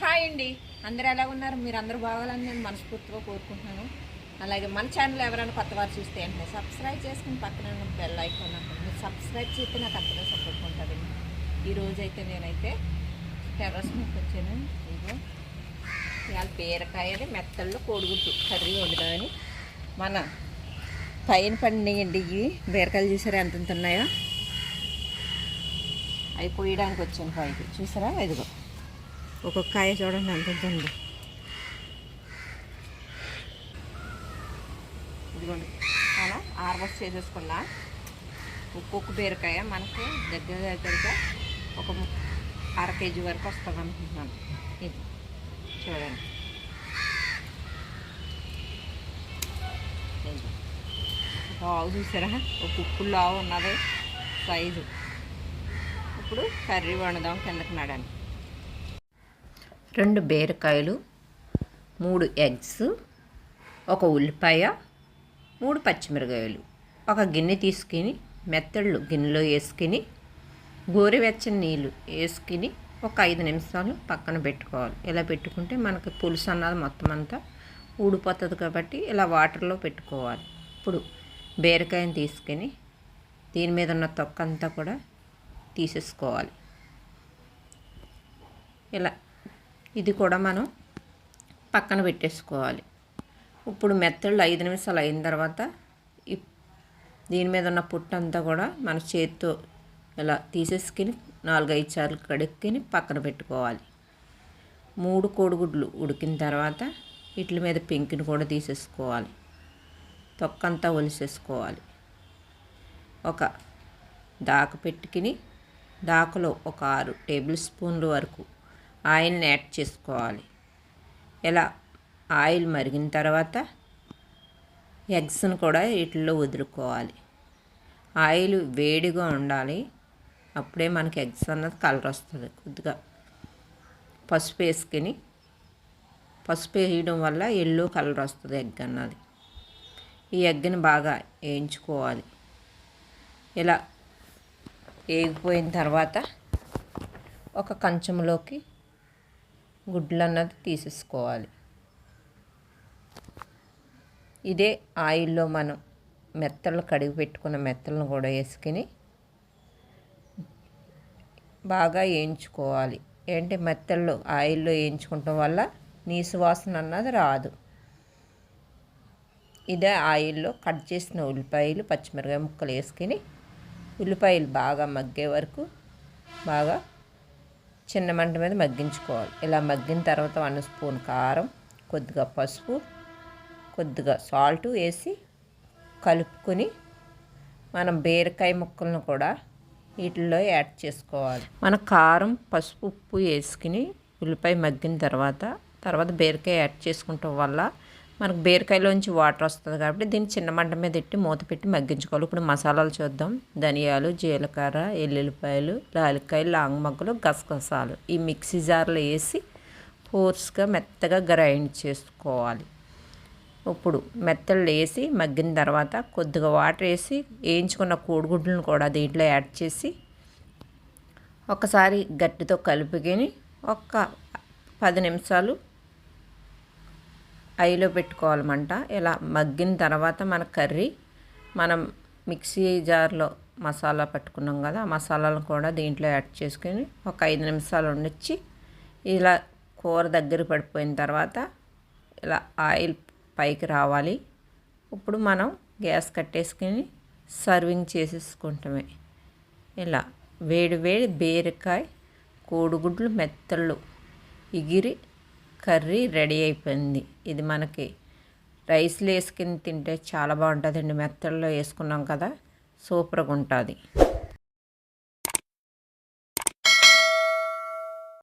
Hi అండి, అందరూ ఎలా ఉన్నారు? మీరు అందరూ బాగాలని నేను మనస్ఫూర్తిగా కోరుకుంటున్నాను. అలాగే మన ఛానల్ ఎవరైనా కొత్త వారు చూస్తే వెంటనే సబ్స్క్రైబ్ చేసుకుని పక్కన ఉన్న బెల్ ఐకాన్ ఉంటుంది. మీరు సబ్స్క్రైబ్ చేస్తే నాకు అంతగా సపోర్ట్ ఉంటుందండి. ఈరోజు అయితే నేనైతే టెర్రస్ మీదకి వచ్చాను. ఇదిగో ఇవాళ బీరకాయని మెత్తళ్ళు కోడిగుడ్డు కర్రీ వండుదామని. మన పైన పండినాయండి ఇవి బీరకాయలు. చూసారా ఎంత ఉన్నాయో? అవి పోయడానికి వచ్చాను పైకి. చూసారా? ఇదిగో ఒక్కొక్క కాయ చూడండి ఎంత ఉంది. ఇదిగోండి అలా హార్వెస్ట్ చేసేసుకున్నా. ఒక్కొక్క బీరకాయ మనకు దగ్గరగా ఒక 1/2 kg వరకు వస్తుంది అనుకుంటున్నాను. ఇది చూడండి, బాగు చూసారా? ఒక ఉప్పులు లావు ఉన్నది సైజు. ఇప్పుడు కర్రీ వండుదాం కిందకి నడని. 2 బీరకాయలు, 3 ఎగ్స్, 1 ఉల్లిపాయ, 3 పచ్చిమిరకాయలు, ఒక గిన్నె తీసుకుని మెత్తళ్ళు గిన్నెలో వేసుకుని గోరువెచ్చని నీళ్ళు వేసుకుని ఒక 5 నిమిషాలు పక్కన పెట్టుకోవాలి. ఇలా పెట్టుకుంటే మనకి పులుసు అన్నది మొత్తం అంతా ఊడిపోతుంది కాబట్టి ఇలా వాటర్లో పెట్టుకోవాలి. ఇప్పుడు బీరకాయని తీసుకుని దీని మీద ఉన్న తొక్క అంతా కూడా తీసేసుకోవాలి. ఇలా ఇది కూడా మనం పక్కన పెట్టేసుకోవాలి. ఇప్పుడు మెత్తళ్ళు 5 నిమిషాలు అయిన తర్వాత దీని మీద ఉన్న పుట్టంతా కూడా మన చేతితో ఇలా తీసేసుకుని 4-5 సార్లు కడుక్కుని పక్కన పెట్టుకోవాలి. 3 కోడిగుడ్లు ఉడికిన తర్వాత వీటి మీద పెంకిని కూడా తీసేసుకోవాలి. తొక్కంతా ఒలిసేసుకోవాలి. ఒక దాక పెట్టుకుని దాకలో ఒక 6 టేబుల్ స్పూన్ల వరకు ఆయిల్ని యాడ్ చేసుకోవాలి. ఇలా ఆయిల్ మరిగిన తర్వాత ఎగ్స్ను కూడా వీటిల్లో వదులుకోవాలి. ఆయిల్ వేడిగా ఉండాలి, అప్పుడే మనకి ఎగ్స్ అన్నది కలర్ వస్తుంది. కొద్దిగా పసుపు వేసుకుని, పసుపు వేయడం వల్ల ఎల్లో కలర్ వస్తుంది ఎగ్ అన్నది. ఈ ఎగ్ని బాగా వేయించుకోవాలి. ఇలా వేగిపోయిన తర్వాత ఒక కంచంలోకి గుడ్లు అన్నది తీసేసుకోవాలి. ఇదే ఆయిల్లో మనం మెత్తలు కడిగి పెట్టుకున్న మెత్తలను కూడా వేసుకుని బాగా వేయించుకోవాలి. ఏంటి మెత్తళ్ళు ఆయిల్లో వేయించుకోవటం వల్ల నీసు వాసన అన్నది రాదు. ఇదే ఆయిల్లో కట్ చేసిన ఉల్లిపాయలు, పచ్చిమిరకాయ ముక్కలు వేసుకుని ఉల్లిపాయలు బాగా మగ్గే వరకు బాగా చిన్న మంట మీద మగ్గించుకోవాలి. ఇలా మగ్గిన తర్వాత 1 స్పూన్ కారం, కొద్దిగా పసుపు, కొద్దిగా సాల్ట్ వేసి కలుపుకొని మనం బీరకాయ ముక్కలను కూడా వీటిల్లో యాడ్ చేసుకోవాలి. మన కారం, పసుపు, ఉప్పు వేసుకుని ఉల్లిపాయ మగ్గిన తర్వాత బీరకాయ యాడ్ చేసుకోవటం వల్ల మనకు బీరకాయలోంచి వాటర్ వస్తుంది కాబట్టి దీన్ని చిన్న మంట మీద పెట్టి మూత పెట్టి మగ్గించుకోవాలి. ఇప్పుడు మసాలాలు చూద్దాం. ధనియాలు, జీలకర్ర, ఎల్లుల్లిపాయలు, లాలికాయలు, లాంగ్ మొగ్గలు, గసగసాలు ఈ మిక్సీ జార్లో వేసి ఫోర్స్గా మెత్తగా గ్రైండ్ చేసుకోవాలి. ఇప్పుడు మెత్తళ్ళు వేసి మగ్గిన తర్వాత కొద్దిగా వాటర్ వేసి వేయించుకున్న కోడిగుడ్లను కూడా దీంట్లో యాడ్ చేసి ఒకసారి గట్టితో కలుపుకొని ఒక 10 నిమిషాలు ఐలో పెట్టుకోవాలన్నమాట. ఇలా మగ్గిన తర్వాత మన కర్రీ మనం మిక్సీ జార్లో మసాలా పట్టుకున్నాం కదా, ఆ మసాలాలను కూడా దీంట్లో యాడ్ చేసుకొని ఒక 5 నిమిషాలు ఉండొచ్చి ఇలా కూర దగ్గర పడిపోయిన తర్వాత ఇలా ఆయిల్ పైకి రావాలి. ఇప్పుడు మనం గ్యాస్ కట్టేసుకొని సర్వింగ్ చేసేసుకుంటామే. ఇలా వేడి వేడి బీరకాయ కోడిగుడ్లు మెత్తళ్ళు ఇగిరి కర్రీ రెడీ అయిపోయింది. ఇది మనకి రైస్లో వేసుకుని తింటే చాలా బాగుంటుందండి. మెత్తల్లో వేసుకున్నాం కదా, సూపర్గా ఉంటుంది.